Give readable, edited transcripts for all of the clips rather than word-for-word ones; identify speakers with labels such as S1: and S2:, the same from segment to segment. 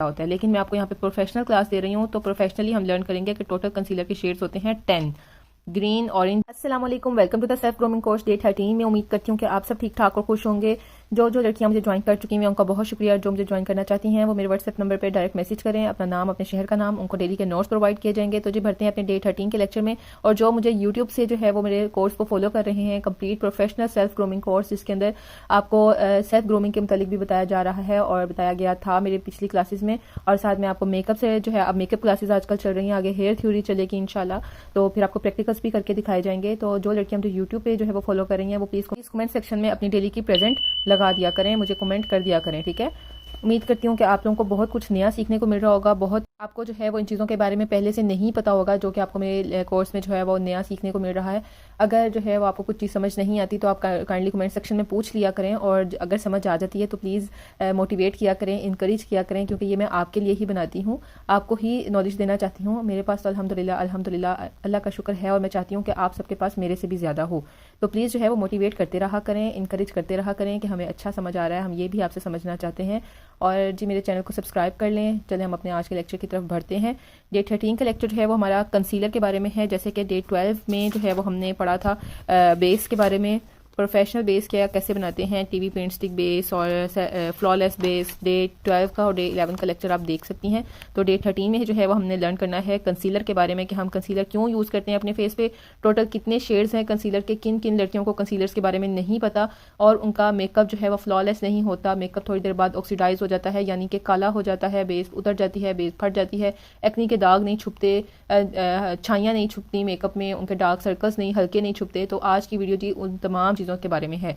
S1: होता है, लेकिन मैं आपको यहाँ पे प्रोफेशनल क्लास दे रही हूँ, तो प्रोफेशनली हम लर्न करेंगे कि टोटल कंसीलर के शेड्स होते हैं 10 ग्रीन ऑरेंज। अस्सलाम वालेकुम, welcome to the self grooming course day 13। मैं उम्मीद करती हूँ कि आप सब ठीक ठाक और खुश होंगे। जो लड़कियां मुझे ज्वाइन कर चुकी हैं उनका बहुत शुक्रिया। जो मुझे ज्वाइन करना चाहती हैं वो मेरे व्हाट्सएप नंबर पे डायरेक्ट मैसेज करें, अपना नाम, अपने शहर का नाम, उनको डेली के नोट्स प्रोवाइड किए जाएंगे। तो जी भरते हैं अपने डे 13 के लेक्चर में। और जो मुझे यूट्यूब से जो है वो मेरे कोर्स को फॉलो कर रहे हैं, complete professional self grooming course, जिसके अंदर आपको सेल्फ ग्रूमिंग के मुतालिक भी बताया जा रहा है और बताया गया था मेरी पिछली क्लासेस में। और साथ में आपको मेकअप से जो है, अब मेकअप क्लासेस आजकल चल रही हैं, आगे हेयर थ्योरी चलेगी इंशाल्लाह, तो फिर आपको प्रैक्टिकल्स भी करके दिखाए जाएंगे। तो जो लड़कियां मुझे यूट्यूब पे जो है वो फॉलो कर रही हैं वो प्लीज कमेंट सेक्शन में अपनी डेली की प्रेजेंट लगा दिया करें, मुझे कमेंट कर दिया करें, ठीक है। उम्मीद करती हूँ कि आप लोगों को बहुत कुछ नया सीखने को मिल रहा होगा। बहुत आपको जो है वो इन चीज़ों के बारे में पहले से नहीं पता होगा, जो कि आपको मेरे कोर्स में जो है वो नया सीखने को मिल रहा है। अगर जो है वो आपको कुछ चीज़ समझ नहीं आती तो आप काइंडली कमेंट सेक्शन में पूछ लिया करें, और अगर समझ आ जाती है तो प्लीज़ मोटिवेट किया करें, इंकरेज किया करें, क्योंकि ये मैं आपके लिए ही बनाती हूँ, आपको ही नॉलेज देना चाहती हूँ। मेरे पास तो अल्हम्दुलिल्लाह अल्लाह का शुक्र है, और मैं चाहती हूँ कि आप सबके पास मेरे से भी ज़्यादा हो। तो प्लीज़ जो है वो मोटिवेट करते रहा करें, इंकरेज करते रहा करें कि हमें अच्छा समझ आ रहा है, हम ये भी आपसे समझना चाहते हैं। और जी मेरे चैनल को सब्सक्राइब कर लें। चलें हम अपने आज के लेक्चर की तरफ बढ़ते हैं। डे 13 का लेक्चर जो है वो हमारा कंसीलर के बारे में है। जैसे कि डे 12 में जो है वो हमने पढ़ा था बेस के बारे में, प्रोफेशनल बेस क्या कैसे बनाते हैं, टीवी पेंट स्टिक बेस और फ्लॉलेस बेस। डे 12 का और डे 11 का लेक्चर आप देख सकती हैं। तो डे 13 में जो है वो हमने लर्न करना है कंसीलर के बारे में, कि हम कंसीलर क्यों यूज़ करते हैं अपने फेस पे, टोटल कितने शेड्स हैं कंसीलर के, किन किन लड़कियों को कंसीलर्स के बारे में नहीं पता और उनका मेकअप जो है वो फ्लॉलेस नहीं होता। मेकअप थोड़ी देर बाद ऑक्सीडाइज हो जाता है, यानी कि काला हो जाता है, बेस उतर जाती है, बेस फट जाती है, एक्नी के दाग नहीं छुपते, छाइयाँ नहीं छुपती मेकअप में, उनके डार्क सर्कल्स नहीं हल्के नहीं छुपते। तो आज की वीडियो जी उन तमाम चीज़ों के बारे में है।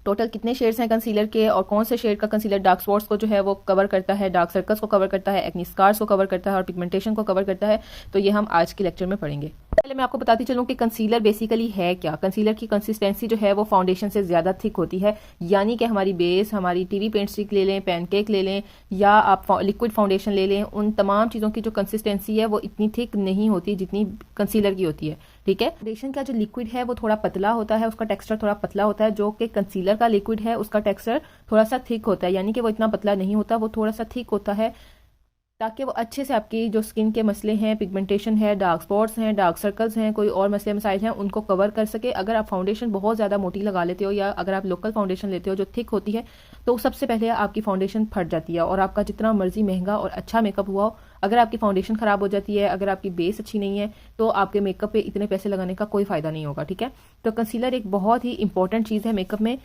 S1: टोटल कितने शेड्स हैं कंसीलर के, और कौन से शेड का कंसीलर डार्क स्पॉट्स को जो है वो कवर करता है, डार्क सर्कल्स को कवर करता है, एक्नी स्कार्स को कवर करता है और पिगमेंटेशन को कवर करता है। तो ये हम आज के लेक्चर में पढ़ेंगे। पहले मैं आपको बताती चलूं कि कंसीलर बेसिकली है क्या। कंसीलर की कंसिस्टेंसी जो है वो फाउंडेशन से ज़्यादा थिक होती है, यानी कि हमारी बेस, हमारी टीवी पेंट स्टिक ले लें, पैनकेक ले लें, या आप लिक्विड फाउंडेशन ले लें, उन तमाम चीज़ों की जो कंसिस्टेंसी है वो इतनी थिक नहीं होती जितनी कंसीलर की होती है, ठीक है। फाउंडेशन का जो लिक्विड है वो थोड़ा पतला होता है, उसका टेक्सचर थोड़ा पतला होता है, जो कि कंसीलर का लिक्विड है उसका टेक्सचर थोड़ा सा थिक होता है, यानी कि वो इतना पतला नहीं होता, वो थोड़ा सा थिक होता है, ताकि वो अच्छे से आपकी जो स्किन के मसले हैं, पिगमेंटेशन है, डार्क स्पॉट्स हैं, डार्क सर्कल्स हैं, कोई और मसले मसाइल हैं, उनको कवर कर सके। अगर आप फाउंडेशन बहुत ज़्यादा मोटी लगा लेते हो, या अगर आप लोकल फाउंडेशन लेते हो जो थिक होती है, तो सबसे पहले आपकी फाउंडेशन फट जाती है, और आपका जितना मर्जी महंगा और अच्छा मेकअप हुआ हो, अगर आपकी फाउंडेशन ख़राब हो जाती है, अगर आपकी बेस अच्छी नहीं है, तो आपके मेकअप पे इतने पैसे लगाने का कोई फ़ायदा नहीं होगा, ठीक है। तो कंसीलर एक बहुत ही इंपॉर्टेंट चीज़ है मेकअप में।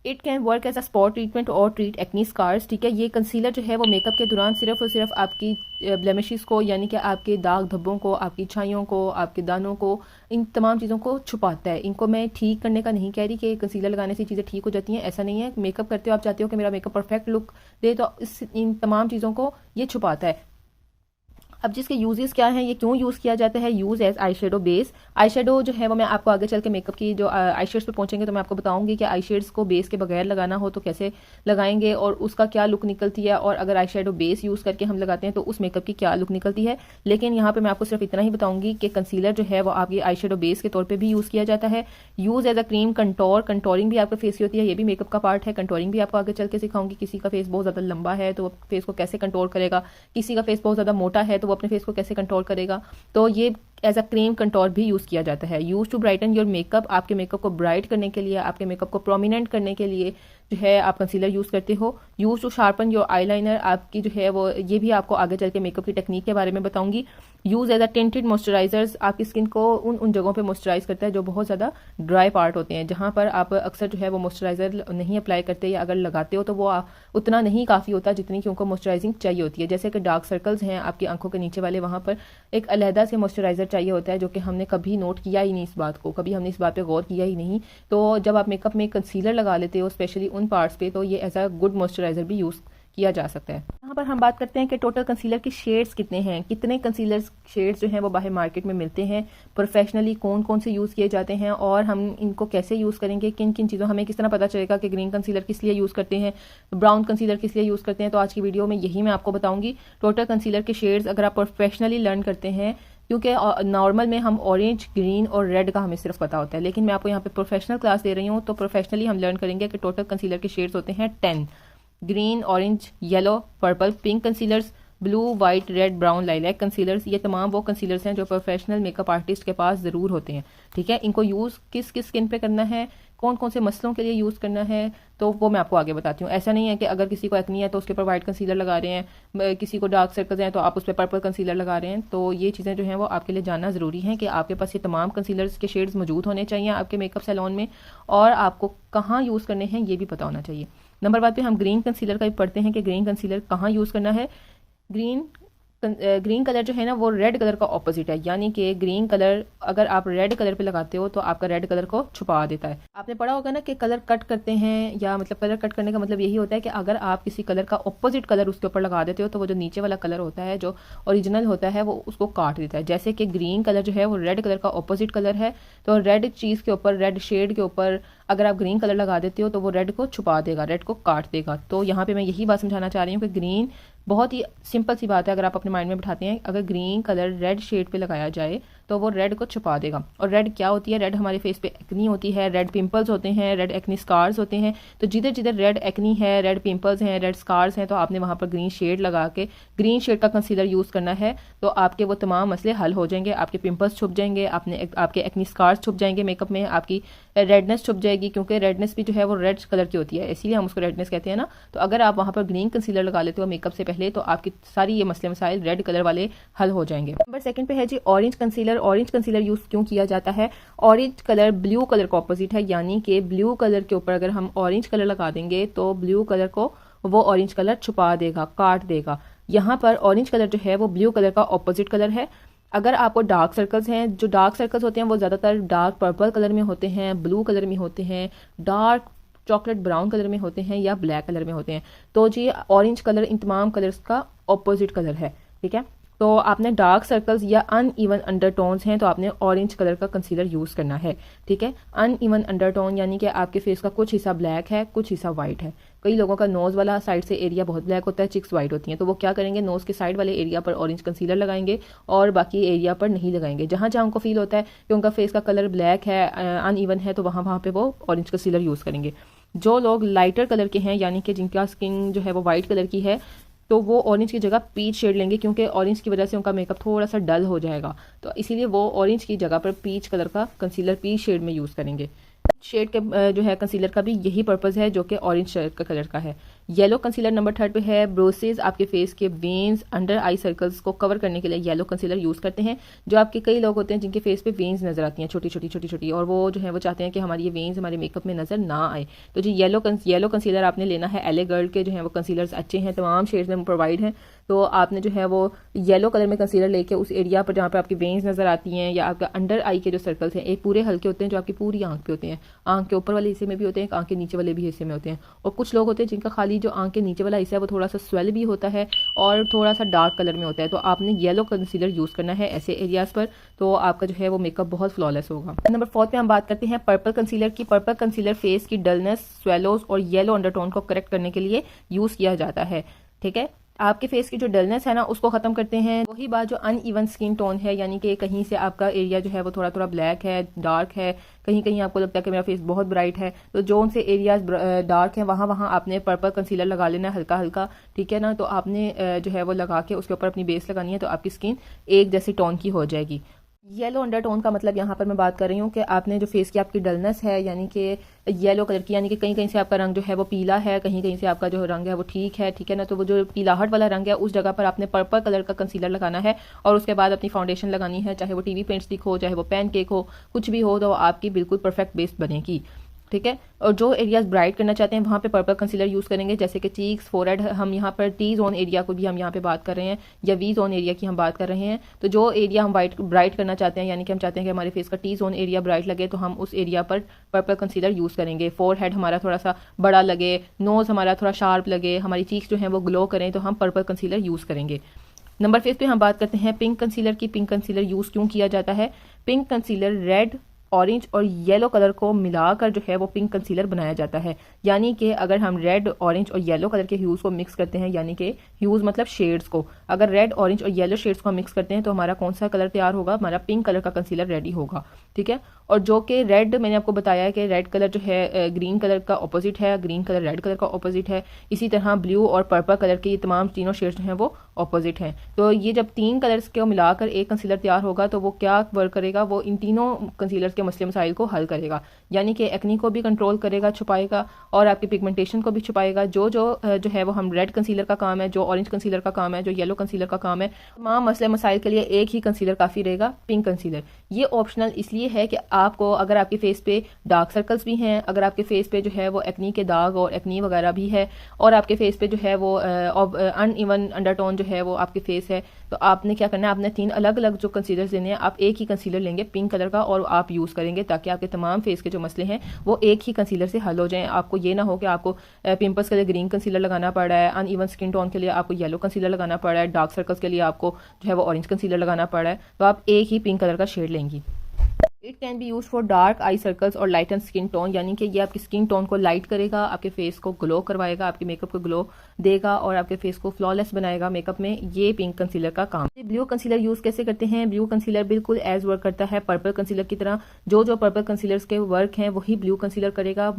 S1: It can work as a spot treatment और ट्रीट एक्नी स्कार्स, ठीक है। ये कंसीलर जो है वो मेकअप के दौरान सिर्फ और सिर्फ आपकी ब्लेमिशेस को, यानी कि आपके दाग धब्बों को, आपकी छाइयों को, आपके दानों को, इन तमाम चीज़ों को छुपाता है। इनको मैं ठीक करने का नहीं कह रही कि कंसीलर लगाने से चीज़ें ठीक हो जाती हैं, ऐसा नहीं है। मेकअप करते हो, आप चाहते हो कि मेरा मेकअप परफेक्ट लुक दे, तो इन तमाम चीज़ों को ये छुपाता है। अब जिसके यूजेस क्या हैं, ये क्यों यूज़ किया जाता है, use as eye shadow base. Eye shadow जो है वो मैं आपको आगे चल के मेकअप की जो आई शेड्स पे पहुंचेंगे तो मैं आपको बताऊंगी कि आई शेड्स को बेस के बगैर लगाना हो तो कैसे लगाएंगे, और उसका क्या लुक निकलती है, और अगर आई शेडो बेस यूज़ करके हम लगाते हैं तो उस मेकअप की क्या लुक निकलती है। लेकिन यहाँ पर मैं आपको सिर्फ इतना ही बताऊंगी कि कंसीलर जो है वो आपकी आई शेडो बेस के तौर पर भी यूज़ किया जाता है। Use as a cream contour, contouring भी आपके फेस की होती है, ये भी मेकअप का पार्ट है। कंटोरिंग भी आपको आगे चल के सिखाऊंगी। किसी का फेस बहुत ज़्यादा लंबा है तो वो फेस को कैसे कंटोर करेगा, किसी का फेस बहुत ज़्यादा मोटा है तो वो अपने फेस को कैसे कंटोर करेगा, तो ये एज अ क्रीम कंटोर भी यूज़ किया जाता है। Use to brighten your makeup, आपके मेकअप को ब्राइट करने के लिए, आपके मेकअप को प्रोमिनेंट करने के लिए जो है आप कंसीलर यूज़ करते हो। Use to sharpen your eyeliner, आपकी जो है वो, ये भी आपको आगे चल के मेकअप की टेक्निक के बारे में बताऊंगी। Use as a tinted moisturisers, आपकी स्किन को उन जगहों पे मॉइस्चराइज करता है जो बहुत ज़्यादा ड्राई पार्ट होते हैं, जहाँ पर आप अक्सर जो है वो मॉइस्चराइजर नहीं अप्लाई करते, या अगर लगाते हो तो वो उतना नहीं काफ़ी होता जितनी कि उनको मॉइस्चराइजिंग चाहिए होती है। जैसे कि डार्क सर्कल्स हैं आपकी आंखों के नीचे वाले, वहाँ पर एक अलहदा से मॉइस्चराइजर चाहिए होता है, जो कि हमने कभी नोट किया ही नहीं इस बात को, कभी हमने इस बात पे गौर किया ही नहीं। तो जब आप मेकअप में कंसीलर लगा लेते हो स्पेशली उन पार्ट्स पे, तो ये एज अ गुड मॉइस्चराइजर भी यूज़ किया जा सकता है। यहाँ पर हम बात करते हैं कि टोटल कंसीलर के शेड्स कितने हैं, कितने कंसीलर शेड्स जो हैं वो बाहर मार्केट में मिलते हैं, प्रोफेशनली कौन कौन से यूज़ किए जाते हैं, और हम इनको कैसे यूज़ करेंगे, किन किन चीज़ों, हमें किस तरह पता चलेगा कि ग्रीन कंसीलर किस लिए यूज़ करते हैं, ब्राउन कंसीलर किस लिए यूज़ करते हैं। तो आज की वीडियो में यही मैं आपको बताऊँगी। टोटल कंसीलर के शेड्स अगर आप प्रोफेशनली लर्न करते हैं, क्योंकि नॉर्मल में हम ऑरेंज, ग्रीन और रेड का हमें सिर्फ पता होता है, लेकिन मैं आपको यहाँ पे प्रोफेशनल क्लास दे रही हूँ, तो प्रोफेशनली हम लर्न करेंगे कि टोटल कंसीलर के शेड्स होते हैं 10 green, orange, yellow, purple, pink concealers, blue, white, red, brown, lilac concealers. ये तमाम वो कंसीलर्स हैं जो प्रोफेशनल मेकअप आर्टिस्ट के पास ज़रूर होते हैं। ठीक है, इनको यूज़ किस किस स्किन पे करना है, कौन कौन से मसलों के लिए यूज़ करना है, तो वो मैं आपको आगे बताती हूँ। ऐसा नहीं है कि अगर किसी को एक्नी है तो उसके ऊपर वाइट कंसीलर लगा रहे हैं, किसी को डार्क सर्कल्स हैं तो आप उस पर पर्पल कंसीलर लगा रहे हैं। तो ये चीज़ें जो हैं वो आपके लिए जानना ज़रूरी है कि आपके पास ये तमाम कंसीलर्स के शेड्स मौजूद होने चाहिए आपके मेकअप सैलून में, और आपको कहाँ यूज़ करने हैं ये भी पता होना चाहिए। नंबर 1 पे हम ग्रीन कंसीलर का भी पढ़ते हैं कि ग्रीन कंसीलर कहाँ यूज़ करना है। ग्रीन कलर जो है ना वो रेड कलर का ऑपोजिट है, यानी कि ग्रीन कलर अगर आप रेड कलर पे लगाते हो तो आपका रेड कलर को छुपा देता है। आपने पढ़ा होगा ना कि कलर कट करते हैं, या मतलब कलर कट करने का मतलब यही होता है कि अगर आप किसी कलर का ऑपोजिट कलर उसके ऊपर लगा देते हो तो वो जो नीचे वाला कलर होता है, जो ओरिजिनल होता है, वो उसको काट देता है। जैसे कि ग्रीन कलर जो है वो रेड कलर का ऑपोजिट कलर है, तो रेड चीज़ के ऊपर, रेड शेड के ऊपर अगर आप ग्रीन कलर लगा देते हो तो वो रेड को छुपा देगा, रेड को काट देगा। तो यहाँ पे मैं यही बात समझाना चाह रही हूँ कि ग्रीन बहुत ही सिंपल सी बात है, अगर आप अपने माइंड में बिठाते हैं अगर ग्रीन कलर रेड शेड पे लगाया जाए तो वो रेड को छुपा देगा। और रेड क्या होती है, रेड हमारे फेस पे एक्नी होती है, रेड पिंपल्स होते हैं, रेड एक्नी स्कार्स होते हैं। तो जिधर जिधर रेड एक्नी है, रेड पिंपल्स हैं, रेड स्कार्स हैं, तो आपने वहाँ पर ग्रीन शेड लगा के ग्रीन शेड का कंसीलर यूज़ करना है, तो आपके वो तमाम मसले हल हो जाएंगे। आपके पिंपल्स छुप जाएंगे, आपके एक्नी स्कार्स छुप जाएंगे मेकअप में, आपकी रेडनेस छुप जाएगी, क्योंकि रेडनेस भी जो है वो रेड कलर की होती है, इसीलिए हम उसको रेडनेस कहते हैं ना। तो अगर आप वहाँ पर ग्रीन कंसीलर लगा लेते हो मेकअप से पहले तो आपकी सारी ये मसले मसाइल रेड कलर वाले हल हो जाएंगे। नंबर 2 पे है जी orange concealer. Orange concealer use क्यों किया जाता है? ऑरेंज कलर ब्लू कलर का ऑपोजिट है, यानी कि ब्लू कलर के ऊपर अगर हम ऑरेंज कलर लगा देंगे तो ब्लू कलर को वो ऑरेंज कलर छुपा देगा, काट देगा। यहाँ पर ऑरेंज कलर जो है वो ब्लू कलर का ऑपोजिट कलर है। अगर आपको डार्क सर्कल्स हैं, जो डार्क सर्कल्स होते हैं वो ज़्यादातर डार्क पर्पल कलर में होते हैं, ब्लू कलर में होते हैं, डार्क चॉकलेट ब्राउन कलर में होते हैं, या ब्लैक कलर में होते हैं। तो जी ऑरेंज कलर इन तमाम कलर्स का ऑपोजिट कलर है। ठीक है, तो आपने डार्क सर्कल्स या अनइवन अंडरटोन्स हैं तो आपने ऑरेंज कलर का कंसीलर यूज़ करना है। ठीक है, अनइवन अंडरटोन यानी कि आपके फेस का कुछ हिस्सा ब्लैक है, कुछ हिस्सा वाइट है। कई लोगों का नोज़ वाला साइड से एरिया बहुत ब्लैक होता है, चिक्स वाइट होती हैं, तो वो क्या करेंगे, नोज़ के साइड वाले एरिया पर ऑरेंज कंसीलर लगाएंगे और बाकी एरिया पर नहीं लगाएंगे। जहाँ जहाँ उनको फील होता है कि उनका फेस का कलर ब्लैक है, अनइवन है, तो वहाँ पे वो ऑरेंज कंसीलर यूज़ करेंगे। जो लोग लाइटर कलर के हैं, यानी कि जिनका स्किन जो है वो वाइट कलर की है, तो वो ऑरेंज की जगह पीच शेड लेंगे, क्योंकि ऑरेंज की वजह से उनका मेकअप थोड़ा सा डल हो जाएगा, तो इसीलिए वो ऑरेंज की जगह पर पीच कलर का कंसीलर पीच शेड में यूज़ करेंगे। शेड के जो है कंसीलर का भी यही पर्पस है जो कि ऑरेंज शेड का कलर का है। येलो कंसीलर नंबर 3 पे है। ब्रोसेस आपके फेस के वेन्स, अंडर आई सर्कल्स को कवर करने के लिए येलो कंसीलर यूज़ करते हैं। जो आपके कई लोग होते हैं जिनके फेस पे वेन्स नजर आती हैं छोटी छोटी, और वो जो है वो चाहते हैं कि हमारी ये वेन्स हमारे मेकअप में नजर ना आए, तो जी येलो कंसीलर आपने लेना है। एले गर्ल के जो है वो कंसीलर्स अच्छे हैं, तमाम शेड्स में प्रोवाइड हैं, तो आपने जो है वो येलो कलर में कंसीलर लेके उस एरिया पर जहाँ पर आपकी वेन्स नजर आती हैं या आपका अंडर आई के जो सर्कल्स हैं, एक पूरे हल्के होते हैं जो आपकी पूरी आंख पे होते हैं, आंख के ऊपर वाले हिस्से में भी होते हैं, आंख के नीचे वाले भी हिस्से में होते हैं, और कुछ लोग होते हैं जिनका खाली जो आंख के नीचे वाला हिस्सा है वो थोड़ा सा स्वेल भी होता है और थोड़ा सा डार्क कलर में होता है, तो आपने येलो कंसीलर यूज़ करना है ऐसे एरियाज पर, तो आपका जो है वो मेकअप बहुत फ्लॉलेस होगा। नंबर 4 पे हम बात करते हैं पर्पल कंसीलर की। पर्पल कंसीलर फेस की डलनेस, स्वेलोज और येलो अंडरटोन को करेक्ट करने के लिए यूज़ किया जाता है। ठीक है, आपके फेस की जो डलनेस है ना उसको खत्म करते हैं। वही बात जो अनइवन स्किन टोन है, यानी कि कहीं से आपका एरिया जो है वो थोड़ा थोड़ा ब्लैक है, डार्क है, कहीं कहीं आपको लगता है कि मेरा फेस बहुत ब्राइट है, तो जो उनसे एरियाज डार्क है वहाँ आपने पर्पल कंसीलर लगा लेना है हल्का हल्का। ठीक है ना, तो आपने जो है वो लगा के उसके ऊपर अपनी बेस लगानी है, तो आपकी स्किन एक जैसी टोन की हो जाएगी। येलो अंडरटोन का मतलब यहाँ पर मैं बात कर रही हूँ कि आपने जो फेस की आपकी डलनेस है, यानी कि येलो कलर की, यानी कि कहीं कहीं से आपका रंग जो है वो पीला है, कहीं कहीं से आपका जो रंग है वो ठीक है ना, तो वो जो पीलाहट वाला रंग है उस जगह पर आपने पर्पल कलर का कंसीलर लगाना है, और उसके बाद अपनी फाउंडेशन लगानी है, चाहे वो टीवी पेंट स्टिक हो, चाहे वो पैन केक हो, कुछ भी हो, तो आपकी बिल्कुल परफेक्ट बेस बनेगी। ठीक है, और जो एरियाज ब्राइट करना चाहते हैं वहाँ पे पर्पल कंसीलर यूज़ करेंगे, जैसे कि चीक्स, फोरहेड, हम यहाँ पर टी जोन एरिया को भी हम यहाँ पे बात कर रहे हैं, या वी जोन एरिया की हम बात कर रहे हैं। तो जो एरिया हम ब्राइट करना चाहते हैं, यानी कि हम चाहते हैं कि हमारे फेस का टी जोन एरिया ब्राइट लगे, तो हम उस एरिया पर पर्पल कंसीलर यूज़ करेंगे। फोरहेड हमारा थोड़ा सा बड़ा लगे, नोज़ हमारा थोड़ा शार्प लगे, हमारी चीक्स जो हैं वो ग्लो करें, तो हम पर्पल कंसीलर यूज़ करेंगे। नंबर 5 पे हम बात करते हैं पिंक कंसीलर की। पिंक कंसीलर यूज़ क्यों किया जाता है? पिंक कंसीलर रेड, ऑरेंज और येलो कलर को मिलाकर जो है वो पिंक कंसीलर बनाया जाता है। यानी कि अगर हम रेड, ऑरेंज और येलो कलर के ह्यूज को मिक्स करते हैं, यानी कि ह्यूज मतलब शेड्स को, अगर रेड, ऑरेंज और येलो शेड्स को मिक्स करते हैं तो हमारा कौन सा कलर तैयार होगा? हमारा पिंक कलर का कंसीलर रेडी होगा। ठीक है। और जो कि रेड, मैंने आपको बताया है कि रेड कलर जो है ग्रीन कलर का ऑपोजिट है, ग्रीन कलर रेड कलर का ऑपोजिट है। इसी तरह ब्लू और पर्पल कलर के ये तमाम तीनों शेड्स जो हैं वो ऑपोजिट हैं। तो ये जब तीन कलर्स को मिलाकर एक कंसीलर तैयार होगा तो वो क्या वर्क करेगा, वो इन तीनों कंसीलर्स के मसले मसाइल को हल करेगा, यानी कि एक्नी को भी कंट्रोल करेगा, छुपाएगा, और आपकी पिगमेंटेशन को भी छुपाएगा। जो है वो हम रेड कंसीलर का काम है, जो ऑरेंज कंसीलर का काम है, जो येलो कंसीलर का काम है, तमाम मसले मसाइल के लिए एक ही कंसीलर काफ़ी रहेगा, पिंक कंसीलर। ये ऑप्शनल इसलिए है कि आपको अगर आपके फेस पे डार्क सर्कल्स भी हैं, अगर आपके फेस पे जो है वो एक्नी के दाग और एक्नी वगैरह भी है, और आपके फेस पे जो है वो अनइवन अंडरटोन जो है वो आपके फेस है, तो आपने क्या करना है, आपने 3 अलग अलग जो कंसीलर्स लेने हैं, आप एक ही कंसीलर लेंगे पिंक कलर का और आप यूज़ करेंगे ताकि आपके तमाम फेस के जो मसले हैं वो एक ही कंसीलर से हल हो जाएं। आपको ये ना हो कि आपको पिंपल्स के लिए ग्रीन कंसीलर लगाना पड़ रहा है, अनइवन स्किन टोन के लिए आपको येलो कंसीलर लगाना पड़ रहा है, डार्क सर्कल्स के लिए आपको जो है वो ऑरेंज कंसीलर लगाना पड़ रहा है, तो आप एक ही पिंक कलर का शेड लेंगी। It can be use for dark I circles और लाइट एंड स्किन टोन, यानी कि ये आपकी स्किन टोन को लाइट करेगा, आपके फेस को ग्लो करवाएगा, आपके मेकअप को ग्लो देगा और आपके फेस को फ्लॉलेस बनाएगा मेकअप में। ये पिंक कंसीलर का काम। ब्लू कंसीलर यूज कैसे करते हैं? ब्लू कंसीलर बिल्कुल एज वर्क करता है पर्पल कंसीलर की तरह। जो पर्पल कंसीलर्स के वर्क हैं वही ब्लू कंसीलर करेगा।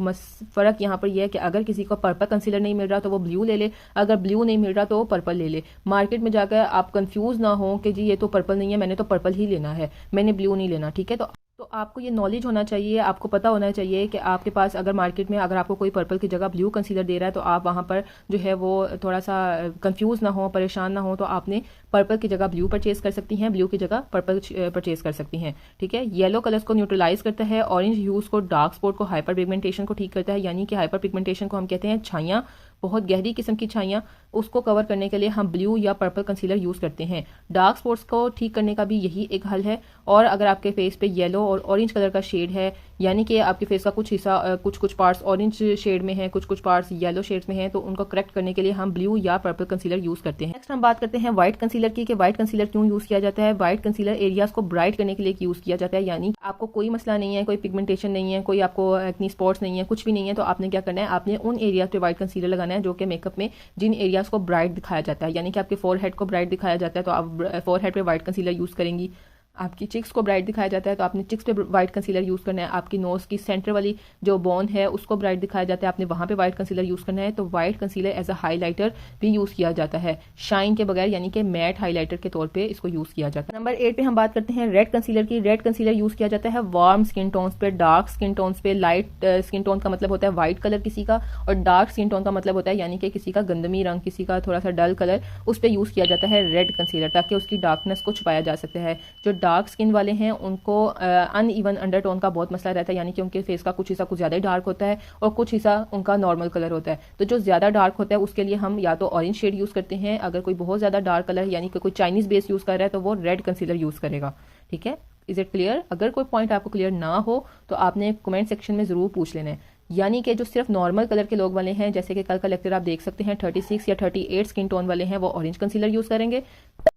S1: फर्क यहाँ पर यह है कि अगर किसी को पर्पल कंसीलर नहीं मिल रहा तो वो ब्लू ले ले, अगर ब्लू नहीं मिल रहा तो वो पर्पल ले ले। मार्केट में जाकर आप कंफ्यूज ना हो कि जी ये तो पर्पल नहीं है, मैंने तो पर्पल ही लेना है, मैंने ब्लू नहीं लेना, ठीक है। तो आपको ये नॉलेज होना चाहिए, आपको पता होना चाहिए कि आपके पास अगर मार्केट में अगर आपको कोई पर्पल की जगह ब्लू कंसीलर दे रहा है तो आप वहाँ पर जो है वो थोड़ा सा कंफ्यूज ना हो, परेशान ना हो, तो आपने पर्पल की जगह ब्लू परचेज कर सकती हैं, ब्लू की जगह पर्पल परचेज कर सकती हैं, ठीक है। येलो कलर्स को न्यूट्रलाइज करता है, ऑरेंज ह्यूज को, डार्क स्पॉट को, हाइपर पिगमेंटेशन को ठीक करता है, यानी कि हाइपर पिगमेंटेशन को हम कहते हैं छाइयाँ, बहुत गहरी किस्म की छाइयाँ, उसको कवर करने के लिए हम ब्लू या पर्पल कंसीलर यूज़ करते हैं। डार्क स्पॉट्स को ठीक करने का भी यही एक हल है। और अगर आपके फेस पे येलो और ऑरेंज कलर का शेड है, यानी कि आपके फेस का कुछ हिस्सा कुछ पार्ट्स ऑरेंज शेड में है, कुछ पार्ट्स येलो शेड्स में है, तो उनको करेक्ट करने के लिए हम ब्लू या पर्पल कंसीलर यूज़ करते हैं। नेक्स्ट हम बात करते हैं व्हाइट कंसीलर की, कि व्हाइट कंसीलर क्यों यूज़ किया जाता है। व्हाइट कंसीलर एरियाज को ब्राइट करने के लिए यूज़ किया जाता है, यानी आपको कोई मसला नहीं है, कोई पिगमेंटेशन नहीं है, कोई आपको एक्नी स्पॉट्स नहीं है, कुछ भी नहीं है, तो आपने क्या करना है, आपने उन एरियाज पे व्हाइट कंसीलर लगाना है जो कि मेकअप में जिन एरियाज को ब्राइट दिखाया जाता है, यानी कि आपके फोरहेड को ब्राइट दिखाया जाता है तो आप फोरहेड पे व्हाइट कंसीलर यूज़ करेंगी। आपकी चिक्स को ब्राइट दिखाया जाता है तो आपने चिक्स पे व्हाइट कंसीलर यूज़ करना है। आपकी नोज़ की सेंटर वाली जो बोन है उसको ब्राइट दिखाया जाता है, आपने वहाँ पे व्हाइट कंसीलर यूज़ करना है। तो white concealer as a highlighter भी यूज़ किया जाता है, शाइन के बगैर, यानी कि मैट हाईलाइटर के तौर पर इसको यूज़ किया जाता है। नंबर 8 पे हम बात करते हैं रेड कंसीलर की। रेड कंसीलर यूज़ किया जाता है वार्म स्किन टोन्स पे, डार्क स्किन टोन्स पे। लाइट स्किन टोन का मतलब होता है व्हाइट कलर किसी का, और डार्क स्किन टोन का मतलब होता है यानी कि किसी का गंदमी रंग, किसी का थोड़ा सा डल कलर, उस पर यूज़ किया जाता है रेड कंसीलर, ताकि उसकी डार्कनेस को छुपाया जा सकता है। जो डार्क स्किन वाले हैं उनको अनइवन अंडरटोन का बहुत मसला रहता है, यानी कि उनके फेस का कुछ हिस्सा कुछ ज़्यादा ही डार्क होता है और कुछ हिस्सा उनका नॉर्मल कलर होता है। तो जो ज़्यादा डार्क होता है उसके लिए हम या तो ऑरेंज शेड यूज़ करते हैं, अगर कोई बहुत ज़्यादा डार्क कलर यानी कि कोई चाइनीज़ बेस यूज़ कर रहा है तो वो रेड कंसीलर यूज़ करेगा, ठीक है। Is it clear? अगर कोई पॉइंट आपको क्लियर ना हो तो आपने कमेंट सेक्शन में ज़रूर पूछ लेना है। यानी कि जो सिर्फ नॉर्मल कलर के लोग वाले हैं, जैसे कि कल का लेक्चर आप देख सकते हैं 36 या 38 स्किन टोन वाले हैं, वो ऑरेंज कंसीलर यूज़ करेंगे,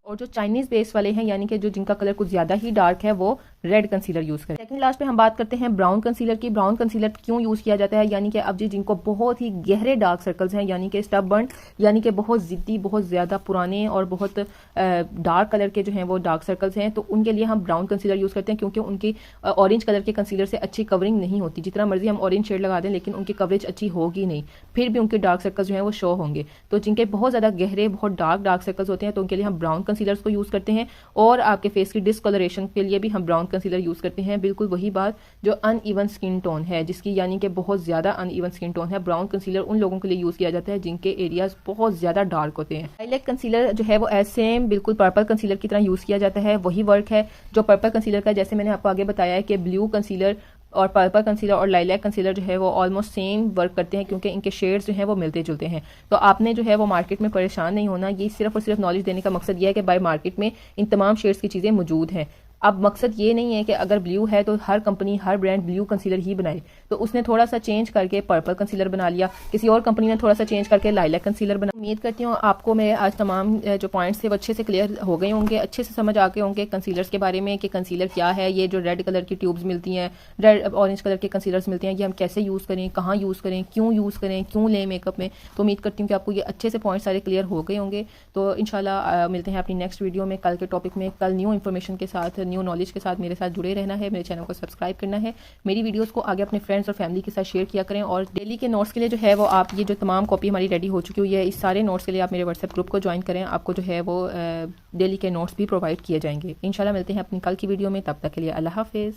S1: और जो चाइनीज़ बेस वाले हैं यानी कि जो जिनका कलर कुछ ज़्यादा ही डार्क है वो रेड कंसीलर यूज़ करें। सेकंड लास्ट पे हम बात करते हैं ब्राउन कंसीलर की। ब्राउन कंसीलर क्यों यूज़ किया जाता है? यानी कि अब जी जिनको बहुत ही गहरे डार्क सर्कल्स हैं, यानी कि स्टबर्न, यानी कि बहुत ज़िद्दी, बहुत ज़्यादा पुराने और बहुत डार्क कलर के जो हैं वो डार्क सर्कल्स हैं, तो उनके लिए हम ब्राउन कंसीलर यूज़ करते हैं, क्योंकि उनकी ऑरेंज कलर के कंसीलर से अच्छी कवरिंग नहीं होती। जितना मर्जी हम ऑरेंज शेड लगा दें लेकिन उनकी कवरेज अच्छी होगी नहीं, फिर भी उनके डार्क सर्कल्स जो हैं वो शो होंगे। तो जिनके बहुत ज़्यादा गहरे, बहुत डार्क सर्कल्स होते हैं तो उनके लिए हम ब्राउन कंसीलर्स को यूज़ करते हैं। और आपके फेस की डिस्कलरेशन के लिए भी हम ब्राउन कंसीलर यूज़ करते हैं। बिल्कुल वही बात जो अनइवन स्किन टोन है, जिसकी यानी कि बहुत ज़्यादा अनइवन स्किन टोन है, ब्राउन कंसीलर उन लोगों के लिए यूज़ किया जाता है जिनके एरियाज बहुत ज़्यादा डार्क होते हैं। हाईलाइट कंसीलर जो है वो सेम बिल्कुल पर्पल कंसीलर की तरह यूज़ किया जाता है, वही वर्क है जो पर्पल कंसीलर का। जैसे मैंने आपको आगे बताया है कि ब्लू कंसीलर और पर्पल कंसीलर और लाइलैक कंसीलर जो है वो ऑलमोस्ट सेम वर्क करते हैं, क्योंकि इनके शेड्स जो हैं वो मिलते जुलते हैं। तो आपने जो है वो मार्केट में परेशान नहीं होना। ये सिर्फ और सिर्फ नॉलेज देने का मकसद ये है कि भाई मार्केट में इन तमाम शेड्स की चीज़ें मौजूद हैं। अब मकसद ये नहीं है कि अगर ब्लू है तो हर कंपनी, हर ब्रांड ब्लू कंसीलर ही बनाए। तो उसने थोड़ा सा चेंज करके पर्पल कंसीलर बना लिया, किसी और कंपनी ने थोड़ा सा चेंज करके लाइलैक कंसीलर बना। उम्मीद करती हूँ आपको मेरे आज तमाम जो पॉइंट्स थे वो अच्छे से क्लियर हो गए होंगे, अच्छे से समझ आ गए होंगे कंसीलर्स के बारे में कि कंसीलर क्या है। ये जो रेड कलर की ट्यूब्स मिलती हैं, रेड ऑरेंज कलर के कंसीलर्स मिलते हैं, ये हम कैसे यूज़ करें, कहाँ यूज़ करें, क्यों यूज़ करें, क्यों लें मेकअप में। तो उम्मीद करती हूँ कि आपको ये अच्छे से पॉइंट्स सारे क्लियर हो गए होंगे। तो इंशाल्लाह मिलते हैं अपनी नेक्स्ट वीडियो में कल के टॉपिक में, कल न्यू इन्फॉर्मेशन के साथ, न्यू नॉलेज के साथ मेरे साथ जुड़े रहना है, मेरे चैनल को सब्सक्राइब करना है, मेरी वीडियोस को आगे अपने फ्रेंड्स और फैमिली के साथ शेयर किया करें। और डेली के नोट्स के लिए जो है वो आप ये जो तमाम कॉपी हमारी रेडी हो चुकी हुई है, इस सारे नोट्स के लिए आप मेरे व्हाट्सएप ग्रुप को ज्वाइन करें, आपको जो है वो डेली के नोट्स भी प्रोवाइड किए जाएंगे। इंशाल्लाह मिलते हैं अपनी कल की वीडियो में, तब तक के लिए अल्लाह हाफिज़।